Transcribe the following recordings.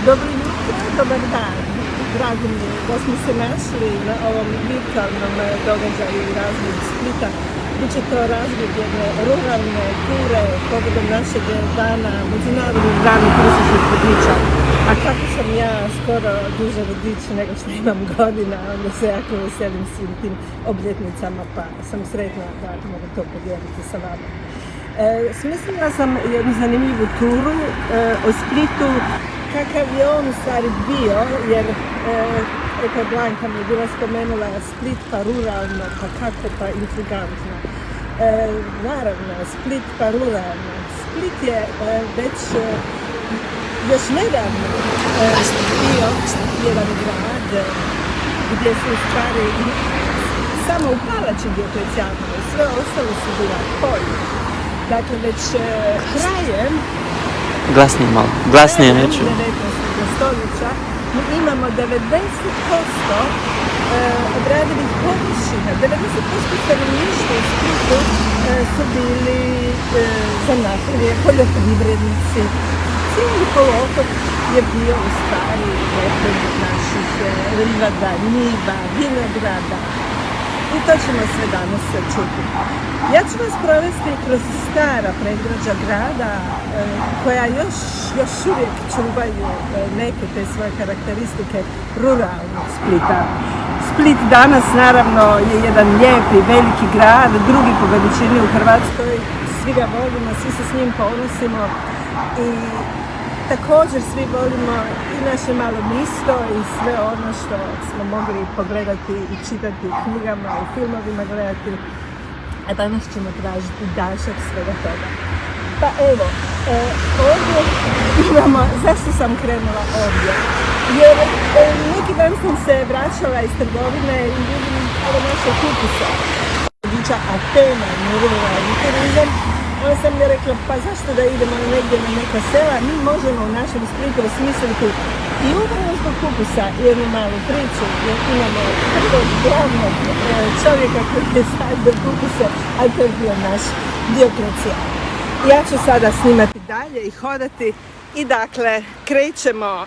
Dobro jutro, dobar dan. Drago mi je da smo se našli na ovom virtualnom događaju i razvoju Splita. Biće to razvoj jedne ruralne ture povodom našeg dana, Međunarodnog dana prosječnih vodiča. A kako sam ja skoro duže vodič nego što imam godina, onda se jako veselim svim tim obljetnicama, pa sam sretna da mogu to podijeliti sa vama. Smislila sam jednu zanimljivu turu o Splitu, kakav je on u stvari bio, jer rekla Blanka mi je bila spomenula Split pa ruralno, pa kako pa intrigantno. Naravno, Split pa ruralno. Split je već još nedavno bio jedan grad gdje su u stvari samo u palači Dioklecijanove, sve ostalo su bila polja. Dakle, već krajem Glasnije malo, glasnije neću. 19. stoljeća mi imamo 90% obradivih površina. 90% stanovništva u Splitu su bili zanatlije, poljoprivrednici. Cijeli poluotok je bio u stvari lepog naših livada, njiva, vinograda. I to ćemo sve danas čuti. Ja ću vas provesti kroz stara predgrađa grada koja još uvijek čuvaju neke te svoje karakteristike ruralnog Splita. Split danas naravno je jedan lijepi, veliki grad, drugi po veličini u Hrvatskoj. Svi ga volimo, svi se s njim ponosimo i također svi volimo i naše malo misto i sve ono što smo mogli pogledati i čitati u knjigama i filmovima gledati. A danas ćemo tražiti dašak svega toga. Pa evo, ovdje imamo, zašto sam krenula ovdje? Jer neki dan sam se vraćala iz trgovine i vidim ove naše kupuse. A tema je ruralni turizam. Onda sam mi rekla, pa zašto da idemo negdje na neka sela, mi možemo u našem Splitu osmisliti i upravo zbog kupusa jednu malu priču, jer imamo prvog glavnog čovjeka koji je sadio kupuse, a to je bio naš Dioklecijan. Ja ću sada snimati dalje i hodati i dakle krećemo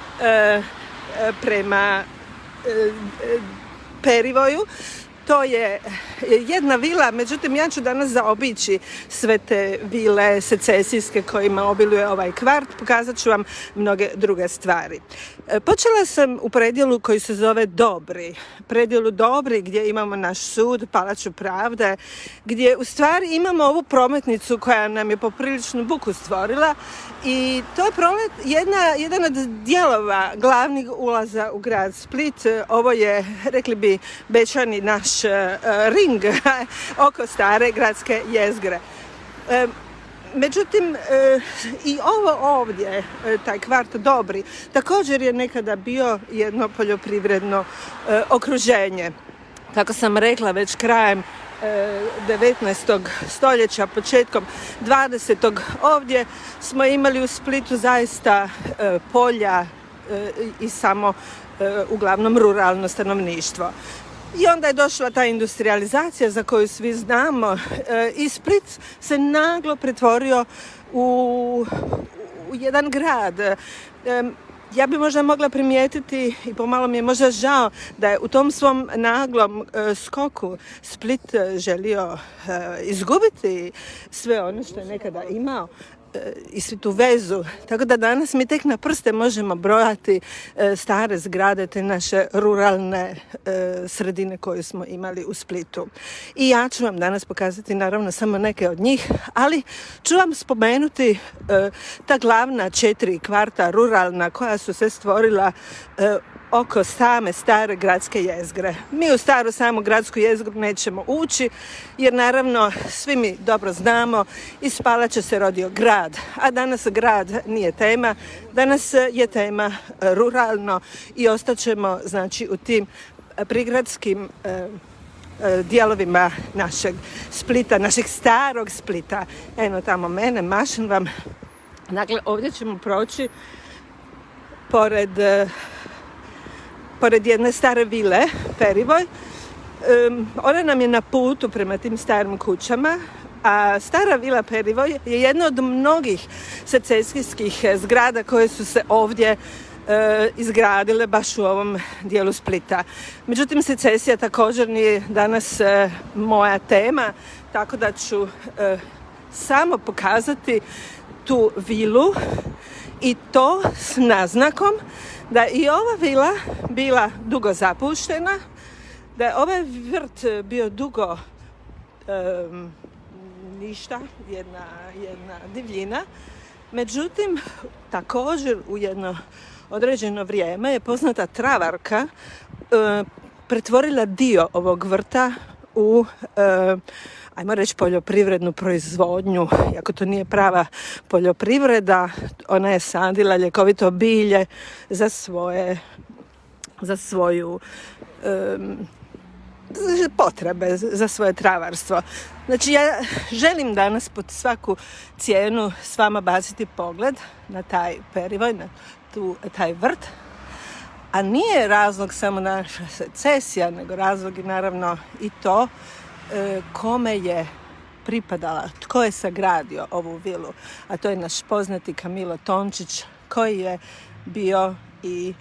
prema Perivoju. To je jedna vila, međutim ja ću danas zaobići sve te vile secesijske kojima obiluje ovaj kvart, pokazat ću vam mnoge druge stvari. Počela sam u predjelu koji se zove Dobri. Predjelu Dobri gdje imamo naš sud, Palaču pravde, gdje u stvari imamo ovu prometnicu koja nam je popriličnu buku stvorila i to je jedan od dijelova glavnih ulaza u grad Split. Ovo je, rekli bi Bečani, naš ring oko stare gradske jezgre. Međutim, i ovo ovdje, taj kvart Dobri, također je nekada bio jedno poljoprivredno okruženje. Kako sam rekla, već krajem 19. stoljeća, početkom 20. ovdje smo imali u Splitu zaista polja i samo uglavnom ruralno stanovništvo. I onda je došla ta industrializacija za koju svi znamo i Split se naglo pretvorio u jedan grad. Ja bi možda mogla primijetiti i pomalo mi je možda žao da je u tom svom naglom skoku Split želio izgubiti sve ono što je nekada imao i svu tu vezu. Tako da danas mi tek na prste možemo brojati stare zgrade, te naše ruralne sredine koje smo imali u Splitu. I ja ću vam danas pokazati naravno samo neke od njih, ali ću vam spomenuti ta glavna 4 kvarta ruralna koja su se stvorila oko same stare gradske jezgre. Mi u staru samu gradsku jezgru nećemo ući, jer naravno svi mi dobro znamo iz Palače se rodio grad, a danas grad nije tema, danas je tema ruralno i ostaćemo znači u tim prigradskim dijelovima našeg Splita, našeg starog Splita. Eno tamo mene, mašem vam. Dakle, ovdje ćemo proći pored jedne stare vile, Perivoj. Ona nam je na putu prema tim starim kućama, A stara vila Perivoj je jedna od mnogih secesijskih zgrada koje su se ovdje izgradile baš u ovom dijelu Splita. Međutim, secesija također nije danas moja tema, tako da ću samo pokazati tu vilu i to s naznakom da je i ova vila bila dugo zapuštena, da je ovaj vrt bio dugo ništa, jedna divljina. Međutim, također u jedno određeno vrijeme je poznata travarka pretvorila dio ovog vrta u ajmo reći poljoprivrednu proizvodnju. Iako to nije prava poljoprivreda, ona je sadila ljekovito bilje za svoju potrebe, za svoje travarstvo. Znači, ja želim danas pod svaku cijenu s vama baciti pogled na taj Perivoj, na taj vrt, a nije razlog samo naša secesija, nego razlog je naravno i to kome je pripadala, tko je sagradio ovu vilu, a to je naš poznati Kamilo Tončić, koji je bio i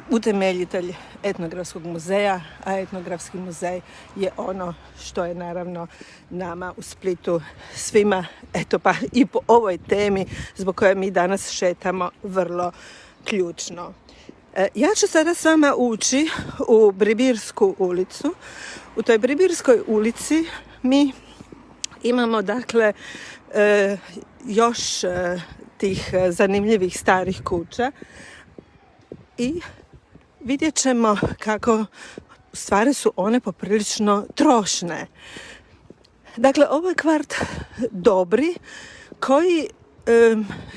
utemeljitelj etnografskog muzeja, a etnografski muzej je ono što je naravno nama u Splitu svima, eto pa i po ovoj temi zbog koje mi danas šetamo, vrlo ključno. Ja ću sada s vama ući u Bribirsku ulicu. U toj Bribirskoj ulici mi imamo dakle još tih zanimljivih starih kuća i vidjet ćemo kako u stvari su one poprilično trošne. Dakle, ovo je kvart Dobri koji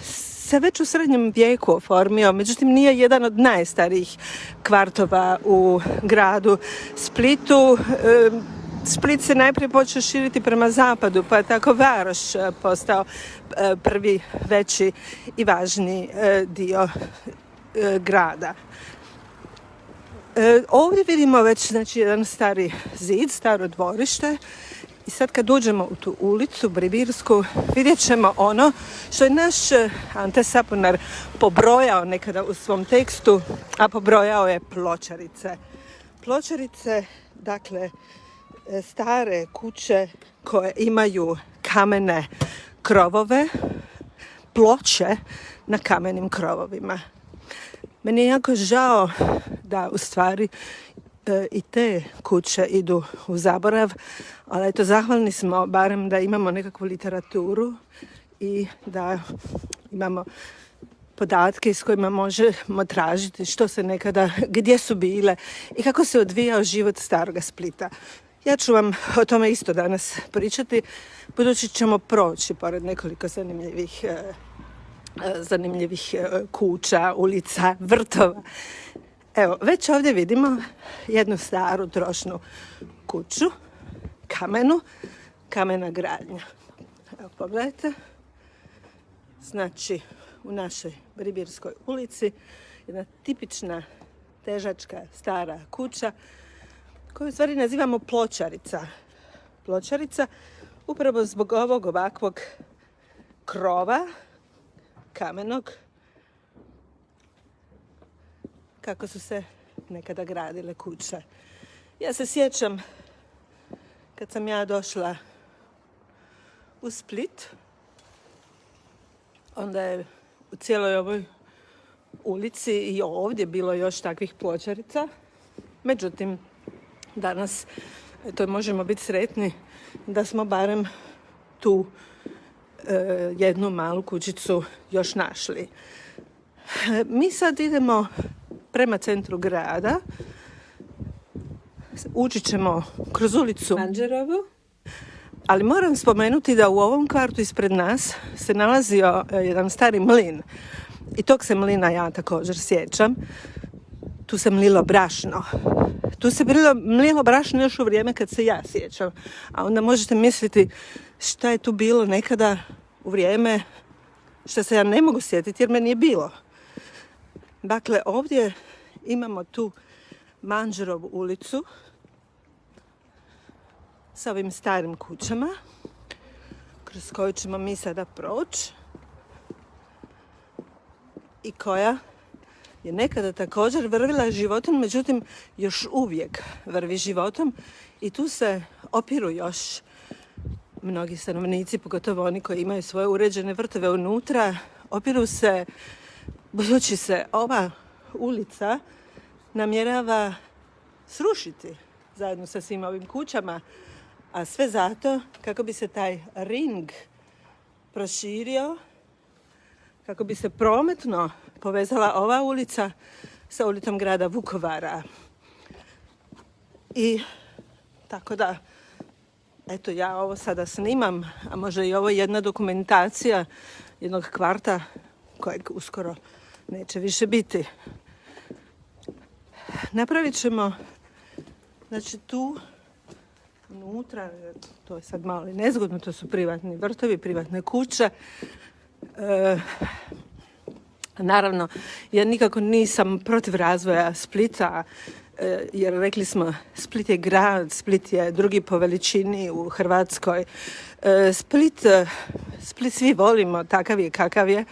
se već u srednjem vijeku oformio, međutim nije jedan od najstarijih kvartova u gradu Splitu. Split se najprije počeo širiti prema zapadu, pa je tako Varoš postao prvi veći i važniji dio grada. Ovdje vidimo već jedan stari zid, staro dvorište. I sad kad uđemo u tu ulicu Bribirsku, vidjet ćemo ono što je naš Ante Sapunar pobrojao nekada u svom tekstu, a pobrojao je pločarice. Pločarice, dakle, stare kuće koje imaju kamene krovove, ploče na kamenim krovovima. Meni je jako žao da u stvari i te kuće idu u zaborav, ali eto, zahvalni smo barem da imamo nekakvu literaturu i da imamo podatke s kojima možemo tražiti što se nekada, gdje su bile i kako se odvijao život staroga Splita. Ja ću vam o tome isto danas pričati, budući ćemo proći pored nekoliko zanimljivih kuća, ulica, vrtova. Evo, već ovdje vidimo jednu staru trošnu kuću, kamena gradnja. Evo, pogledajte. Znači, u našoj Bribirskoj ulici jedna tipična težačka stara kuća koju u stvari nazivamo pločarica. Pločarica upravo zbog ovog ovakvog krova kamenog, kako su se nekada gradile kuće. Ja se sjećam kad sam ja došla u Split, onda je u cijeloj ovoj ulici i ovdje bilo još takvih pločarica. Međutim, danas to možemo biti sretni da smo barem tu jednu malu kućicu još našli. Mi sad idemo prema centru grada. Ući ćemo kroz ulicu Manđerovu. Ali moram spomenuti da u ovom kvartu ispred nas se nalazio jedan stari mlin. I tog se mlina ja također sjećam. Tu se mlilo brašno. Tu se mlilo brašno još u vrijeme kad se ja sjećam. A onda možete misliti šta je tu bilo nekada u vrijeme što se ja ne mogu sjetiti jer me nije bilo. Dakle, ovdje imamo tu Manđerovu ulicu sa ovim starim kućama kroz koju ćemo mi sada proći i koja je nekada također vrvila životom, međutim još uvijek vrvi životom i tu se opiru još mnogi stanovnici, pogotovo oni koji imaju svoje uređene vrtove unutra, opiru se, budući se ova ulica namjerava srušiti zajedno sa svim ovim kućama, a sve zato kako bi se taj ring proširio, kako bi se prometno povezala ova ulica sa ulicom grada Vukovara. I tako da, eto, ja ovo sada snimam, a možda i ovo jedna dokumentacija jednog kvarta kojeg uskoro neće više biti. Napravit ćemo, znači tu unutra, to je sad malo nezgodno, to su privatni vrtovi, privatne kuće. Naravno, ja nikako nisam protiv razvoja Splita, jer rekli smo, Split je grad, Split je drugi po veličini u Hrvatskoj. Split svi volimo, takav je kakav je.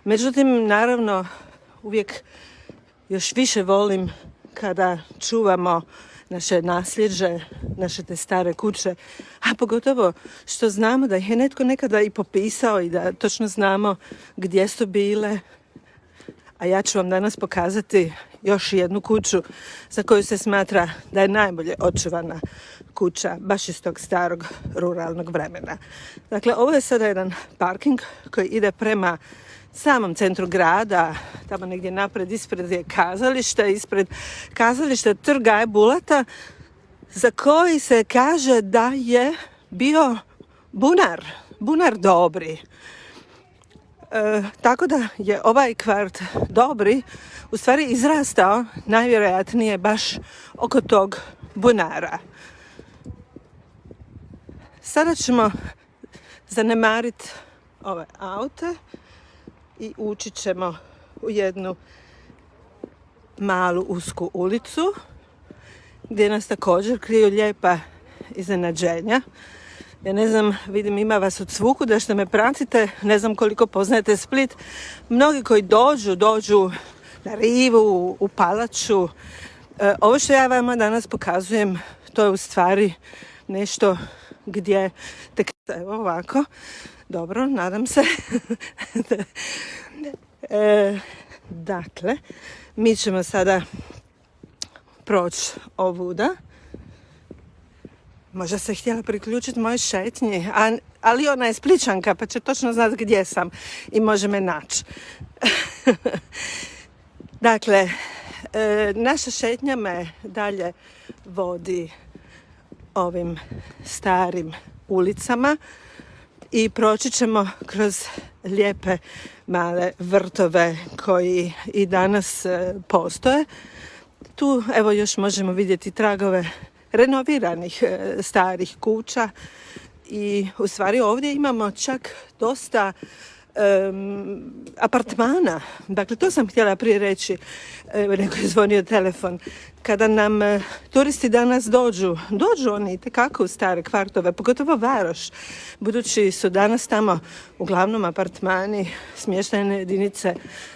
Međutim, naravno, uvijek još više volim kada čuvamo naše nasljeđe, naše te stare kuće, a pogotovo što znamo da ih je netko nekada i popisao i da točno znamo gdje su bile. A ja ću vam danas pokazati još jednu kuću za koju se smatra da je najbolje očuvana kuća baš iz tog starog ruralnog vremena. Dakle, ovo je sada jedan parking koji ide prema samom centru grada, tamo negdje napred, ispred je kazalište, ispred kazališta Trg Gaje Bulata, za koji se kaže da je bio bunar Dobri. Tako da je ovaj kvart Dobri u stvari izrastao najvjerojatnije baš oko tog bunara. Sada ćemo zanemariti ove aute i ući ćemo u jednu malu usku ulicu gdje nas također kriju lijepa iznenađenja. Ja ne znam, vidim ima vas od svuku da što me pratite, ne znam koliko poznajete Split. Mnogi koji dođu na rivu, u Palaču. Ovo što ja vama danas pokazujem, to je u stvari nešto gdje tek, evo ovako, dobro, nadam se. Dakle, mi ćemo sada proći ovuda. Možda se htjela priključiti mojoj šetnji, ali ona je Spličanka pa će točno znati gdje sam i može me naći. Dakle, naša šetnja me dalje vodi ovim starim ulicama i proći ćemo kroz lijepe male vrtove koji i danas postoje. Tu evo još možemo vidjeti tragove renoviranih starih kuća i u stvari ovdje imamo čak dosta apartmana. Dakle, to sam htjela prije reći, neko je zvonio telefon. Kada nam turisti danas dođu oni itekako u stare kvartove, pogotovo Varoš, budući su danas tamo uglavnom apartmani, smještajne jedinice.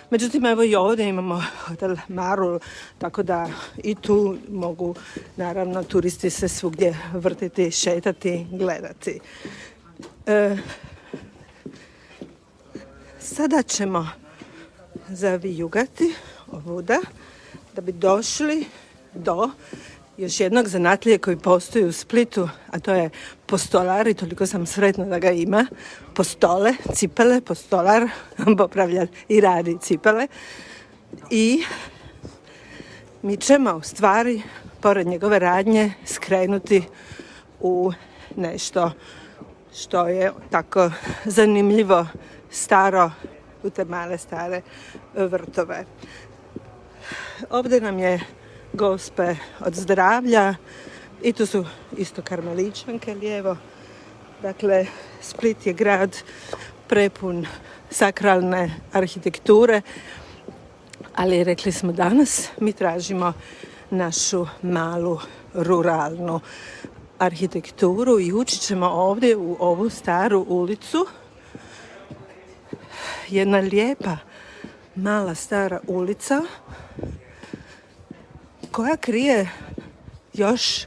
Međutim, evo i ovdje imamo hotel Marul, tako da i tu mogu, naravno, turisti se svugdje vrtiti, šetati, gledati. Sada ćemo zavijugati ovuda da bi došli do još jednog zanatlije koji postoji u Splitu, a to je postolar i toliko sam sretna da ga ima. Postole, cipele, postolar, popravlja i radi cipele. I mi ćemo u stvari, pored njegove radnje, skrenuti u nešto što je tako zanimljivo, staro, u te male stare vrtove. Ovdje nam je Gospe od zdravlja i tu su isto karmeličanke lijevo. Dakle, Split je grad prepun sakralne arhitekture, ali rekli smo danas mi tražimo našu malu ruralnu arhitekturu i učit ćemo ovdje u ovu staru ulicu. Jedna lijepa, mala stara ulica koja krije još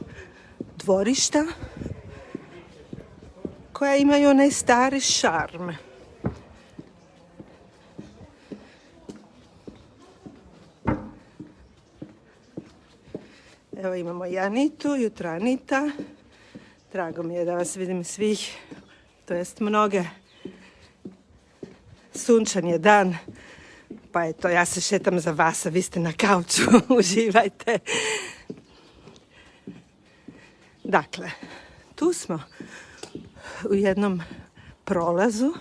dvorišta koja imaju onaj stari šarm. Evo imamo i Anitu, jutro Anita. Drago mi je da vas vidim svih, to jest mnoge. Sunčan je dan, pa eto, ja se šetam za vas, a vi ste na kauču, uživajte. Dakle, tu smo u jednom prolazu.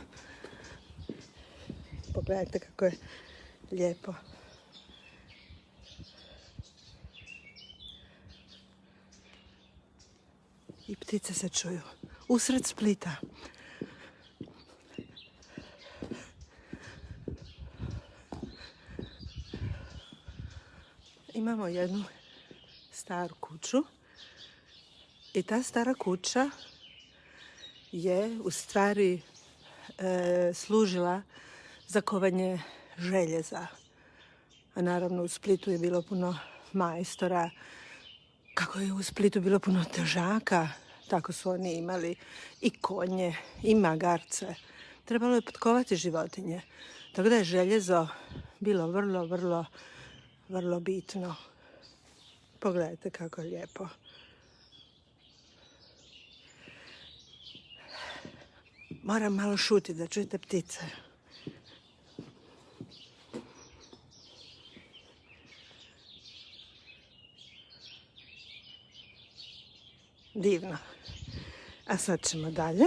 Pogledajte kako je lijepo. I ptice se čuju. Usred Splita. Imamo jednu staru kuću. I ta stara kuća je u stvari služila za kovanje željeza. A naravno u Splitu je bilo puno majstora. Kako je u Splitu bilo puno težaka, tako su oni imali i konje, i magarce. Trebalo je potkovati životinje. Tako da je željezo bilo vrlo bitno. Pogledajte kako je lijepo. Moram malo šutiti da čujete ptice. Divno. A sad ćemo dalje.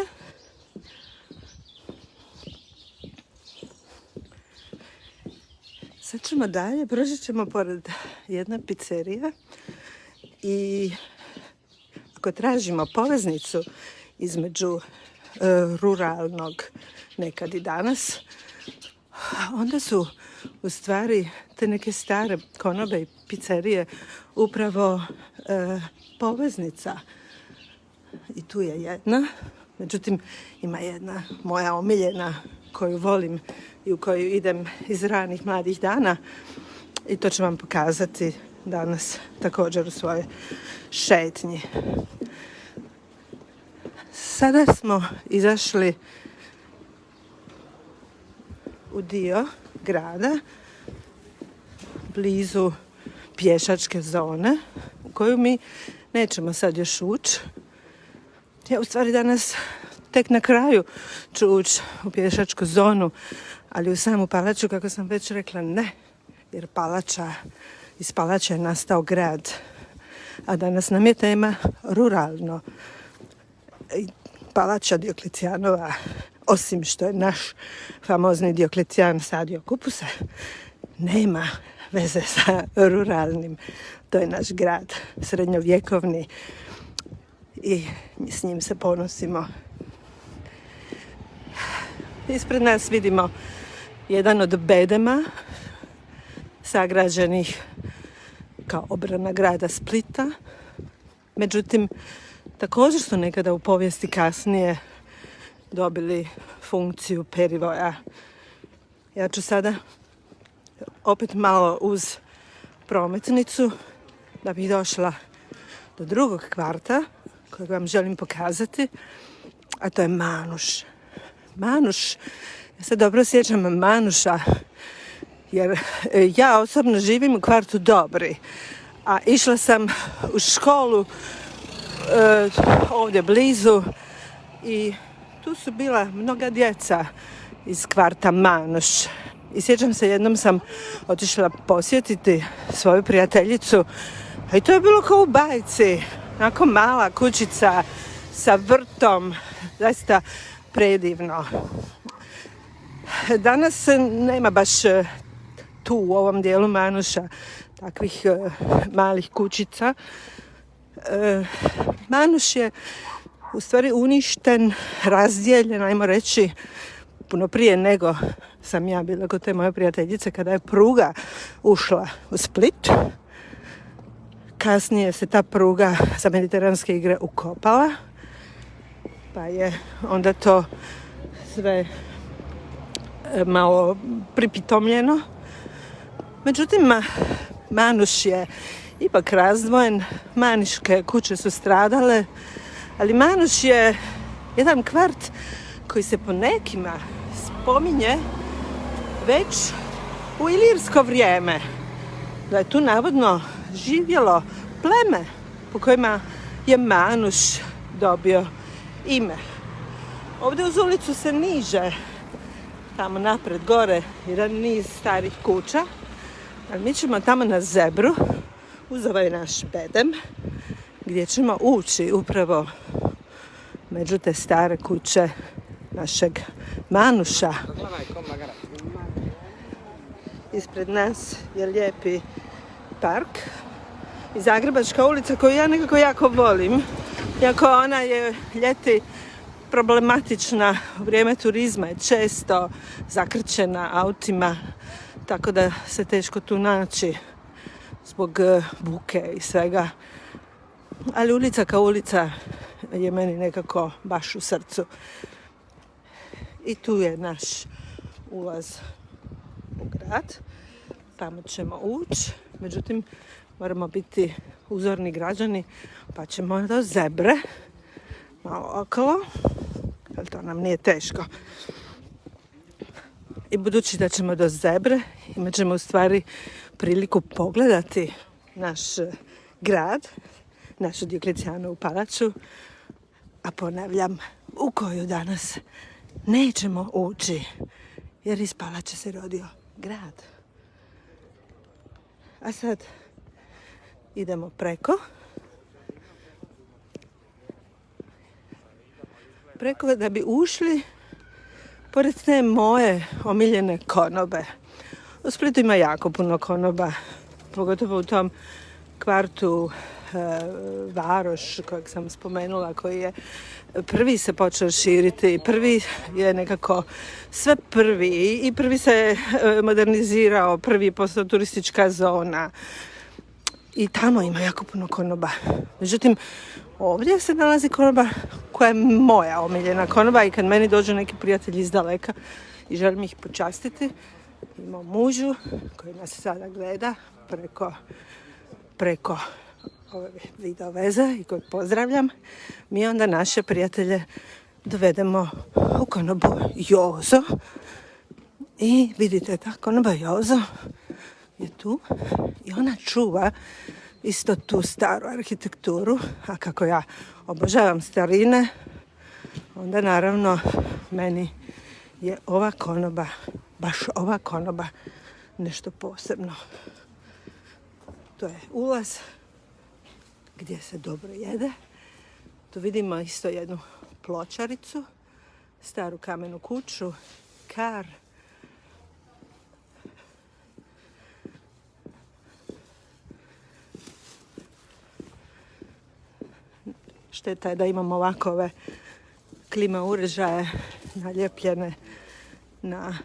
Proći ćemo pored jedne pizzerije i ako tražimo poveznicu između ruralnog nekad i danas, onda su u stvari te neke stare konobe i pizzerije upravo poveznica. I tu je jedna, međutim ima jedna moja omiljena koju volim i u koju idem iz ranih mladih dana i to ću vam pokazati danas također u svojoj šetnji. Sada smo izašli u dio grada blizu pješačke zone u koju mi nećemo sad još ući. Ja u stvari danas tek na kraju ću ući u pješačku zonu, ali u samu palaču, kako sam već rekla, ne, jer iz palače je nastao grad, a danas nam je tema ruralno. Palača Dioklecijanova, osim što je naš famozni Dioklecijan sadio kupuse, nema veze sa ruralnim. To je naš grad, srednjovjekovni, i s njim se ponosimo. Ispred nas vidimo jedan od bedema sagrađenih kao obrana grada Splita. Međutim, također su nekada u povijesti kasnije dobili funkciju perivoja. Ja ću sada opet malo uz prometnicu da bih došla do drugog kvarta kojeg vam želim pokazati, a to je Manuš. Manuš, ja se dobro sjećam Manuša, jer ja osobno živim u kvartu Dobri, a išla sam u školu ovdje blizu i tu su bila mnoga djeca iz kvarta Manuš. I sjećam se, jednom sam otišla posjetiti svoju prijateljicu, a i to je bilo kao u bajci, onako mala kućica sa vrtom, zaista predivno. Danas nema baš tu u ovom dijelu Manuša takvih malih kućica. Manuš je u stvari uništen, razdijeljen, ajmo reći, puno prije nego sam ja bila kod te moje prijateljice kada je pruga ušla u Split. kasnije se ta pruga za mediteranske igre ukopala, pa je onda to sve malo pripitomljeno. Međutim, Manuš je ipak razdvojen, Maniške kuće su stradale, ali Manuš je jedan kvart koji se po nekima spominje već u ilirsko vrijeme. Da je tu navodno živjelo pleme po kojima je Manuš dobio ime. Ovdje uz ulicu se niže, tamo napred gore, jedan niz starih kuća, ali mi ćemo tamo na Zebru, uz ovaj naš bedem, gdje ćemo ući upravo među te stare kuće našeg Manuša. Ispred nas je lijepi park i Zagrebačka ulica koju ja nekako jako volim. Iako ona je ljeti problematična, u vrijeme turizma je često zakrčena autima, tako da se teško tu naći zbog buke i svega. Ali ulica kao ulica je meni nekako baš u srcu. I tu je naš ulaz u grad. Tamo ćemo ući. Međutim, moramo biti uzorni građani, pa ćemo do Zebre malo okolo, ali to nam nije teško. I budući da ćemo do Zebre, imat ćemo u stvari priliku pogledati naš grad, našu Dioklecijanovu palaču, a ponavljam, u koju danas nećemo ući, jer iz palače se rodio grad. A sad idemo preko da bi ušli pored te moje omiljene konobe. U Splitu ima jako puno konoba, pogotovo u tom kvartu Varoš kojeg sam spomenula, koji je prvi se počeo širiti, prvi je nekako sve prvi i prvi se modernizirao, prvi je postao turistička zona i tamo ima jako puno konoba. Međutim, ovdje se nalazi konoba koja je moja omiljena konoba i kad meni dođu neki prijatelji iz daleka i želim ih počastiti, imam mužu koji nas sada gleda preko ove video veze i kojeg pozdravljam, mi onda naše prijatelje dovedemo u konobu Jozo i vidite, ta konoba Jozo je tu i ona čuva isto tu staru arhitekturu, a kako ja obožavam starine, onda naravno meni je ova konoba, baš ova konoba, nešto posebno. To je ulaz gdje se dobro jede. Tu vidimo isto jednu pločaricu, staru kamenu kuću, kar. Šteta je da imamo ovakove klima uređaje naljepljene na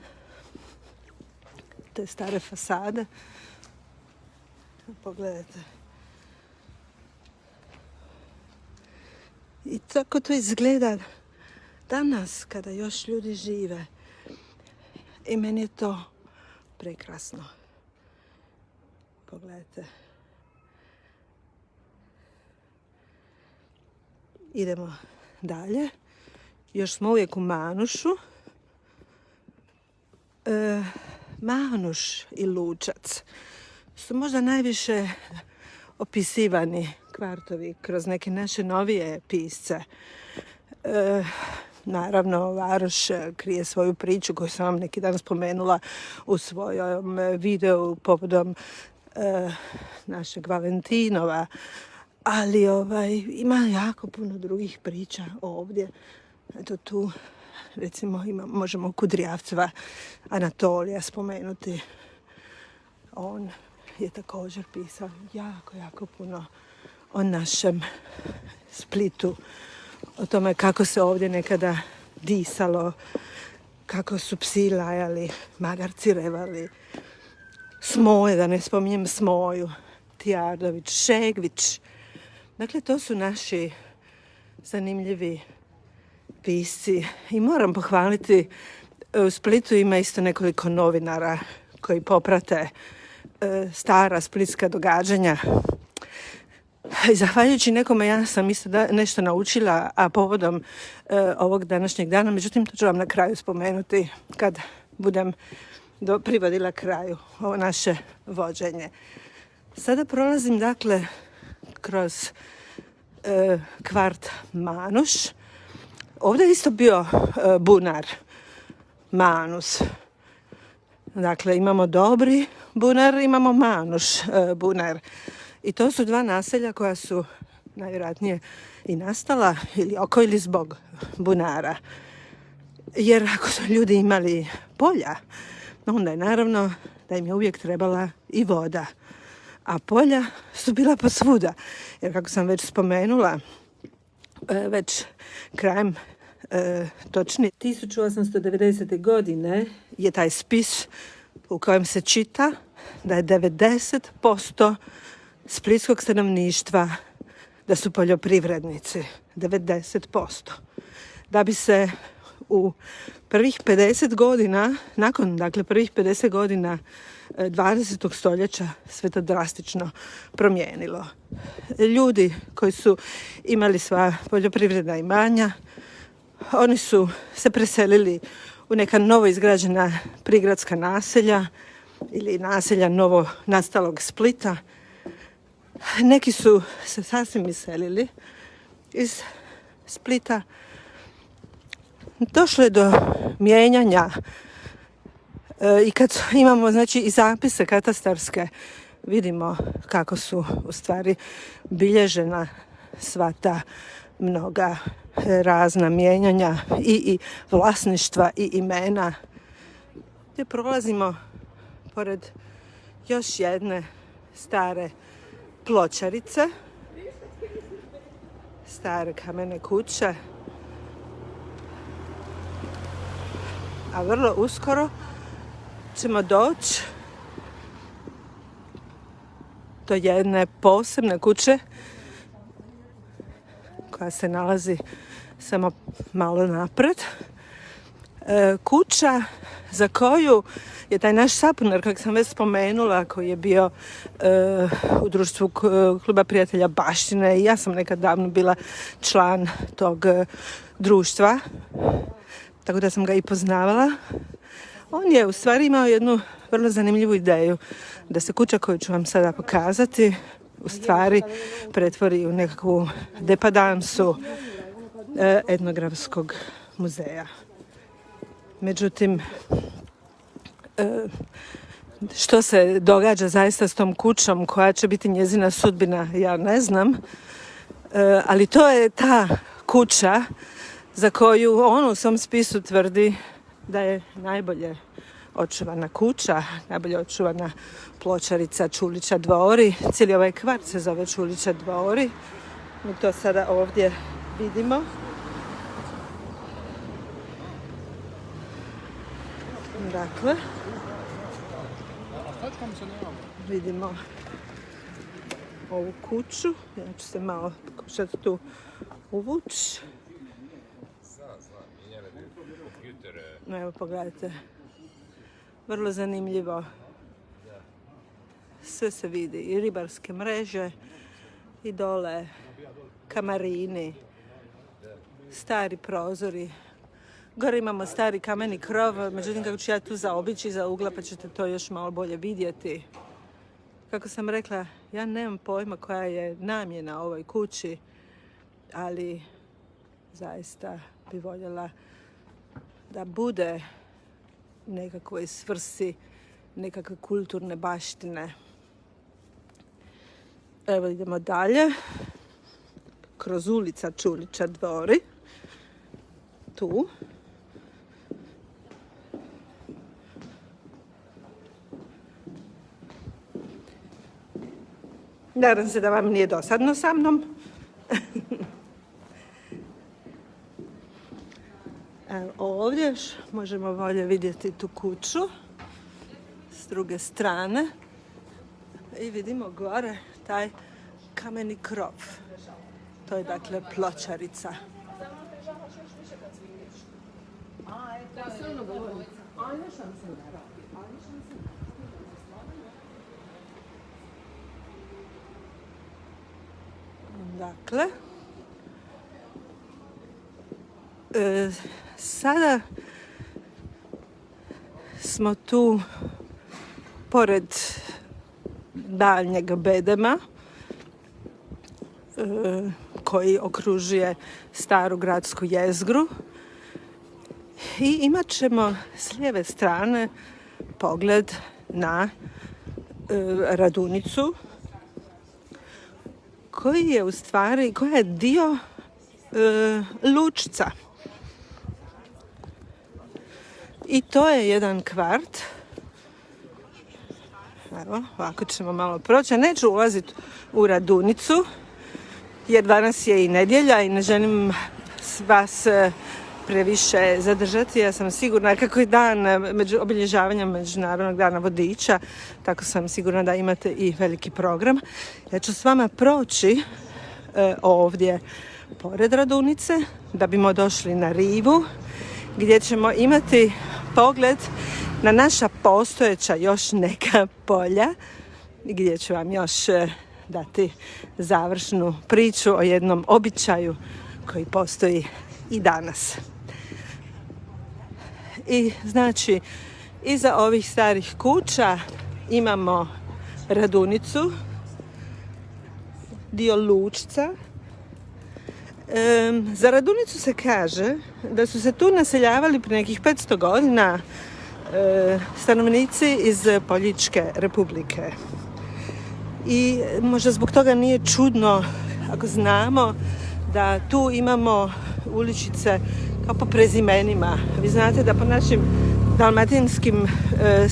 te stare fasade. Pogledajte. I tako to izgleda danas kada još ljudi žive. I meni je to prekrasno. Pogledajte. Idemo dalje. Još smo uvijek u Manušu. Manuš i Lučac su možda najviše opisivani kvartovi kroz neke naše novije pisce. Naravno, Varoš krije svoju priču koju sam vam neki dan spomenula u svojom videu povodom našeg Valentinova. Ali ima jako puno drugih priča ovdje. Eto tu, recimo, možemo Kudrijavceva Anatolija spomenuti. On je također pisao jako puno o našem Splitu, o tome kako se ovdje nekada disalo, kako su psi lajali, magarci revali, Smoje, da ne spominjem Smoju. Martijadović, Šegvić. Dakle, to su naši zanimljivi pisci. I moram pohvaliti, u Splitu ima isto nekoliko novinara koji poprate stara splitska događanja. I zahvaljujući nekome ja sam isto nešto naučila, a povodom ovog današnjeg dana, međutim to ću vam na kraju spomenuti kad budem privodila kraju ovo naše vođenje. Sada prolazim dakle kroz kvart Manuš. Ovdje je isto bio bunar Manus. Dakle, imamo Dobri bunar, imamo Manuš bunar. I to su dva naselja koja su najvjerojatnije i nastala ili oko ili zbog bunara. Jer ako su ljudi imali polja, onda je naravno da im je uvijek trebala i voda. A polja su bila posvuda. Jer kako sam već spomenula, već krajem točnije 1890. godine je taj spis u kojem se čita da je 90% splitskog stanovništva da su poljoprivrednici. 90%. Da bi se u prvih 50 godina, nakon dakle prvih 50 godina 20. stoljeća sve to drastično promijenilo. Ljudi koji su imali svoja poljoprivredna imanja, oni su se preselili u neka novo izgrađena prigradska naselja ili naselja novo nastalog Splita. Neki su se sasvim iselili iz Splita. Došlo je do mijenjanja i kad imamo znači i zapise katastarske, vidimo kako su u stvari bilježena sva ta mnoga razna mijenjanja i vlasništva i imena. Gdje prolazimo pored još jedne stare pločarice, stare kamene kuće, a vrlo uskoro ćemo doći do jedne posebne kuće koja se nalazi samo malo napred. Kuća za koju je taj naš sapunar, kako sam već spomenula, koji je bio u društvu Kluba prijatelja baštine i ja sam nekad davno bila član tog društva, tako da sam ga i poznavala. On je u stvari imao jednu vrlo zanimljivu ideju da se kuća koju ću vam sada pokazati u stvari pretvori u nekakvu depadansu etnografskog muzeja. Međutim, što se događa zaista s tom kućom, koja će biti njezina sudbina, ja ne znam. Ali to je ta kuća za koju on u svom spisu tvrdi da je najbolje očuvana kuća, najbolje očuvana pločarica Čulića dvori. Cijeli ovaj kvart se zove Čulića dvori. Mi to sada ovdje vidimo. Dakle, vidimo ovu kuću. Ja ću se malo pokušati tu uvući. Evo, pogledajte. Vrlo zanimljivo. Sve se vidi. I ribarske mreže, i dole kamarini, stari prozori. Gore imamo stari kameni krov, međutim kako ću ja tu zaobići iza ugla pa ćete to još malo bolje vidjeti. Kako sam rekla, ja nemam pojma koja je namjena ovoj kući, ali zaista bi voljela da bude nekakvoj svrsi, nekakve kulturne baštine. Evo idemo dalje. Kroz ulica Čulića dvori. Tu. Nadam se da vam nije dosadno sa mnom. Evo, ovdje još možemo bolje vidjeti tu kuću s druge strane. i vidimo gore taj kameni krov. To je dakle pločarica. Dakle, sada smo tu pored daljnjeg bedema koji okružuje staru gradsku jezgru i imat ćemo s lijeve strane pogled na Radunicu koja je dio Lučca. I to je jedan kvart. Evo, ovako ćemo malo proći. Neću ulaziti u Radunicu, jer danas je i nedjelja i ne želim vas previše zadržati. Ja sam sigurna, kako je dan obilježavanja Međunarodnog dana vodiča, tako sam sigurna da imate i veliki program. Ja ću s vama proći ovdje pored Radunice, da bimo došli na rivu, gdje ćemo imati pogled na naša postojeća još neka polja, gdje ću vam još dati završnu priču o jednom običaju koji postoji i danas. I znači, iza ovih starih kuća imamo Radunicu, dio Lučca. Za Radunicu se kaže da su se tu naseljavali prije nekih 500 godina stanovnici iz Poljičke republike. I možda zbog toga nije čudno ako znamo da tu imamo uličice kao po prezimenima. Vi znate da po našim dalmatinskim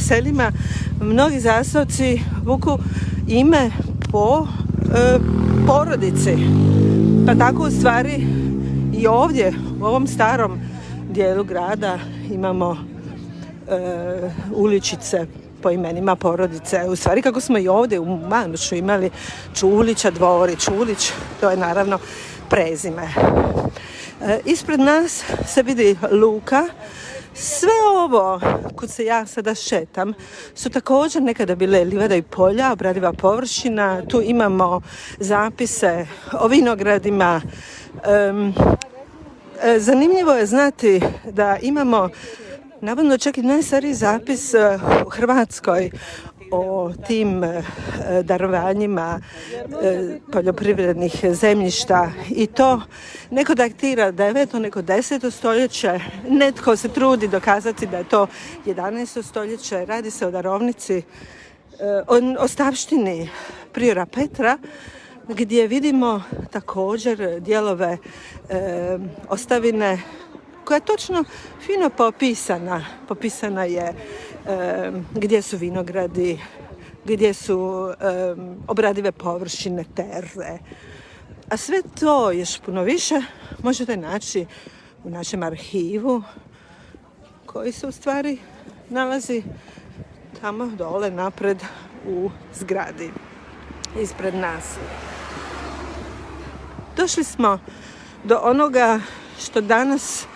selima mnogi zaseoci vuku ime po porodici. Pa tako u stvari i ovdje u ovom starom dijelu grada imamo uličice po imenima porodice. U stvari kako smo i ovdje u Manušu imali Čulića, Dvori, Čulić, to je naravno prezime. Ispred nas se vidi luka. Sve ovo, kud se ja sada šetam, su također nekada bile livada i polja, obradiva površina. Tu imamo zapise o vinogradima. Zanimljivo je znati da imamo navodno čak i najstariji zapis u Hrvatskoj o tim darovanjima poljoprivrednih zemljišta i to neko datira 9. neko 10. stoljeće, netko se trudi dokazati da je to 11. stoljeće. Radi se o darovnici, o ostavštini priora Petra, gdje vidimo također dijelove ostavine koja je točno fino popisana. Popisana je gdje su vinogradi, gdje su obradive površine, terre. A sve to još puno više možete naći u našem arhivu koji se u stvari nalazi tamo dole napred u zgradi ispred nas. Došli smo do onoga što danas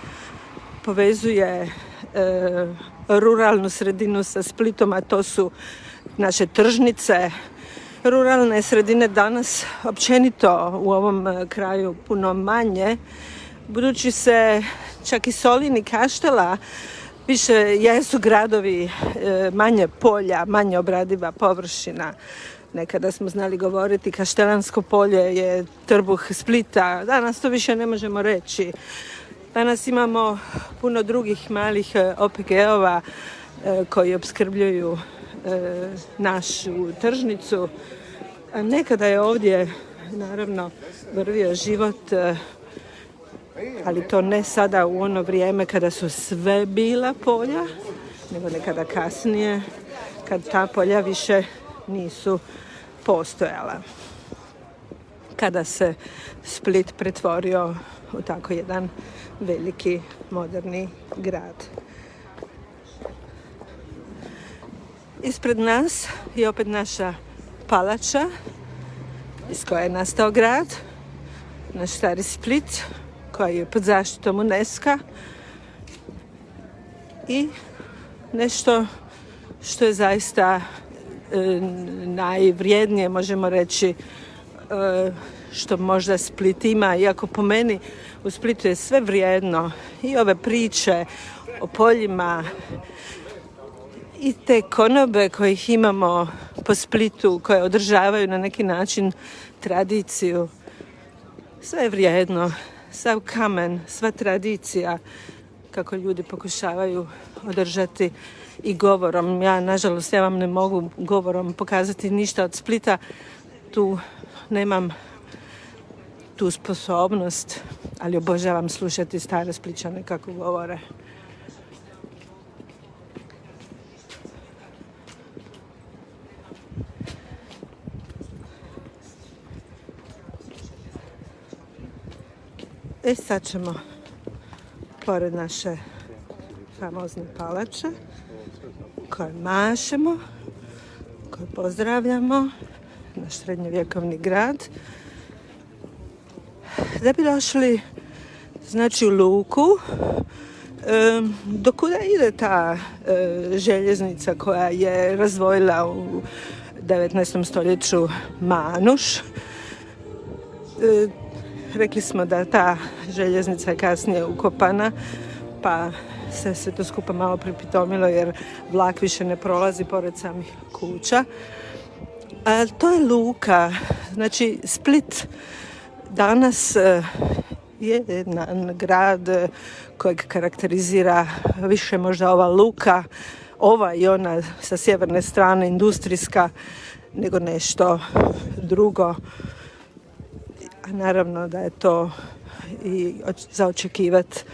povezuje ruralnu sredinu sa Splitom, a to su naše tržnice. Ruralne sredine danas općenito u ovom kraju puno manje, budući se čak i Solin i Kaštela više jesu gradovi, manje polja, manje obradiva površina. Nekada smo znali govoriti Kaštelansko polje je trbuh Splita, danas to više ne možemo reći. Danas imamo puno drugih malih OPG-ova koji opskrbljuju našu tržnicu. A nekada je ovdje naravno vrvio život, ali to ne sada u ono vrijeme kada su sve bila polja, nego nekada kasnije kad ta polja više nisu postojala. Kada se Split pretvorio u tako jedan veliki moderni grad. Ispred nas je opet naša palača iz koje je nastao grad, naš stari Split, koji je pod zaštitom UNESCO i nešto što je zaista najvrijednije, možemo reći, što možda Split ima, iako po meni u Splitu je sve vrijedno, i ove priče o poljima i te konobe kojih imamo po Splitu, koje održavaju na neki način tradiciju. Sve je vrijedno, sav kamen, sva tradicija, kako ljudi pokušavaju održati i govorom. Nažalost, ja vam ne mogu govorom pokazati ništa od Splita. Tu nemam tu sposobnost, ali obožavam slušati stare Splićane kako govore. Sad ćemo pored naše famozne palače koje mašemo, koje pozdravljamo, naš srednjovjekovni grad, da bi došli znači u luku do kuda ide ta željeznica koja je razdvojila u 19. stoljeću Manuš. Rekli smo da ta željeznica je kasnije ukopana, pa se to skupa malo pripitomilo jer vlak više ne prolazi pored samih kuća. To je luka, znači Split danas je jedan grad kojeg karakterizira više možda ova luka, ova i ona sa sjeverne strane industrijska, nego nešto drugo. A naravno da je to i za očekivati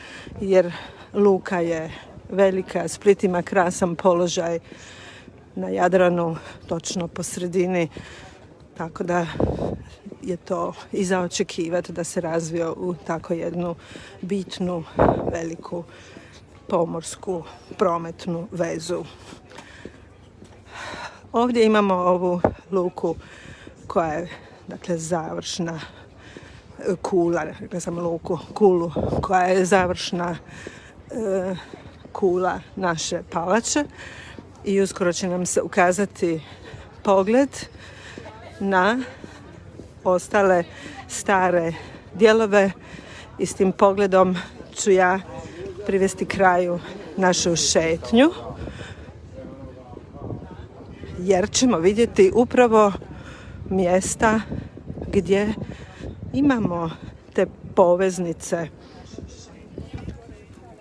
jer luka je velika, Split ima krasan položaj na Jadranu, točno po sredini, tako da je to i za očekivati da se razvio u tako jednu bitnu, veliku pomorsku prometnu vezu. Ovdje imamo ovu luku koja je, dakle, završna kula, rekla sam luku, kulu, koja je završna kula naše palače i uskoro će nam se ukazati pogled na ostale stare dijelove i s tim pogledom ću ja privesti kraju našu šetnju jer ćemo vidjeti upravo mjesta gdje imamo te poveznice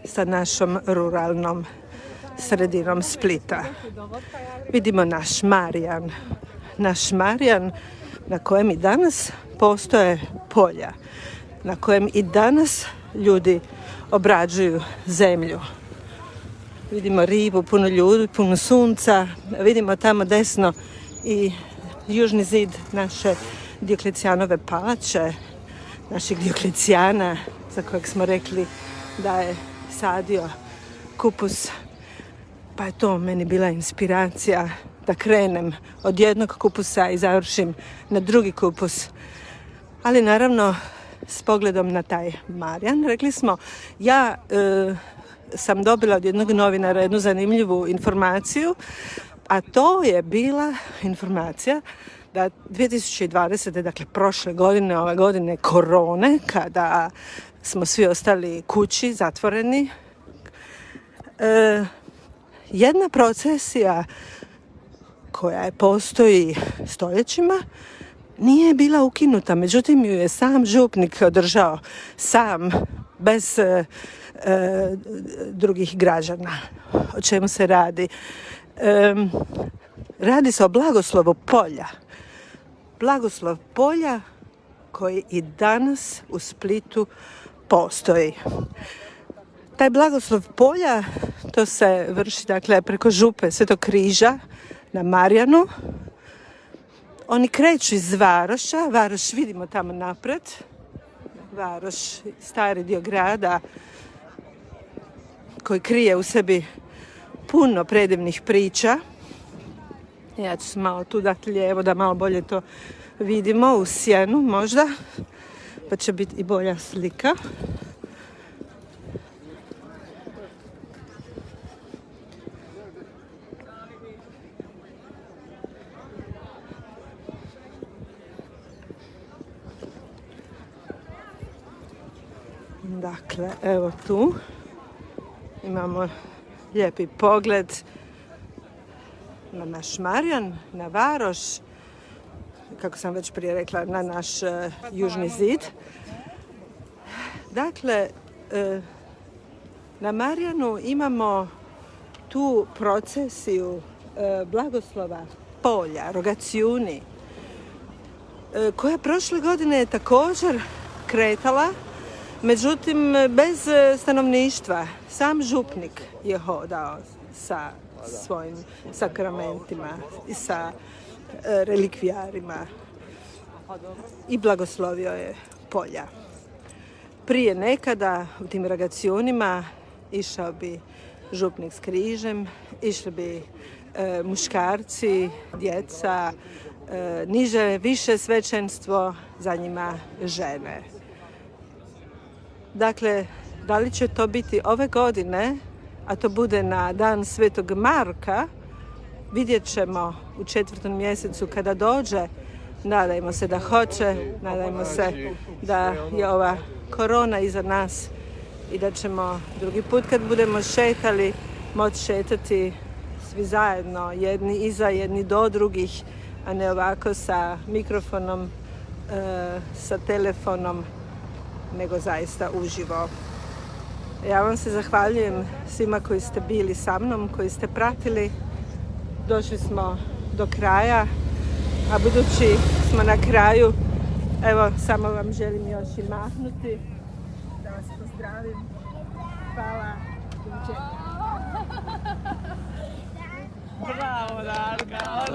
sa našom ruralnom sredinom Splita. Vidimo naš Marjan na kojem i danas postoje polja, na kojem i danas ljudi obrađuju zemlju. Vidimo ribu, puno ljudi, puno sunca, vidimo tamo desno i južni zid naše Dioklecijanove palače, našeg Dioklecijana za kojeg smo rekli da je sadio kupus, pa je to meni bila inspiracija da krenem od jednog kupusa i završim na drugi kupus. Ali naravno s pogledom na taj Marjan, rekli smo, ja sam dobila od jednog novinara jednu zanimljivu informaciju, a to je bila informacija da 2020. dakle prošle godine, ove godine korone, kada smo svi ostali kući, zatvoreni, jedna procesija koja postoji stoljećima nije bila ukinuta, međutim ju je sam župnik održao sam, bez drugih građana. O čemu se radi? Radi se o blagoslovu polja. Blagoslov polja koji i danas u Splitu postoji. Taj blagoslov polja, to se vrši dakle preko župe Svetog Križa na Marjanu. Oni kreću iz Varoša, Varoš vidimo tamo napred, Varoš, stari dio grada koji krije u sebi puno predivnih priča Ja ću se malo tu dati lijevo da malo bolje to vidimo u sjenu možda, pa će biti i bolja slika. Dakle, evo tu imamo lijepi pogled na naš Marjan, na Varoš, kako sam već prije rekla, na naš južni zid. Dakle, na Marjanu imamo tu procesiju blagoslova polja, rogacijuni, koja prošle godine je također kretala, međutim bez stanovništva. Sam župnik je hodao sa svojim sakramentima i sa relikvijarima i blagoslovio je polja. Prije nekada u tim rogacijunima išao bi župnik s križem, išli bi muškarci, djeca, niže, više svećenstvo, za njima žene. Dakle, da li će to biti ove godine, a to bude na dan Svetog Marka, vidjet ćemo u 4. mjesecu kada dođe. Nadajmo se da hoće, nadajmo se da je ova korona iza nas i da ćemo drugi put kad budemo šetali moći šetati svi zajedno, jedni iza, jedni do drugih, a ne ovako sa mikrofonom, sa telefonom, nego zaista uživo. Ja vam se zahvaljujem svima koji ste bili sa mnom, koji ste pratili. Došli smo do kraja, a budući smo na kraju, evo samo vam želim još i mahnuti, da vas pozdravim. Hvala. Bravo, Darka.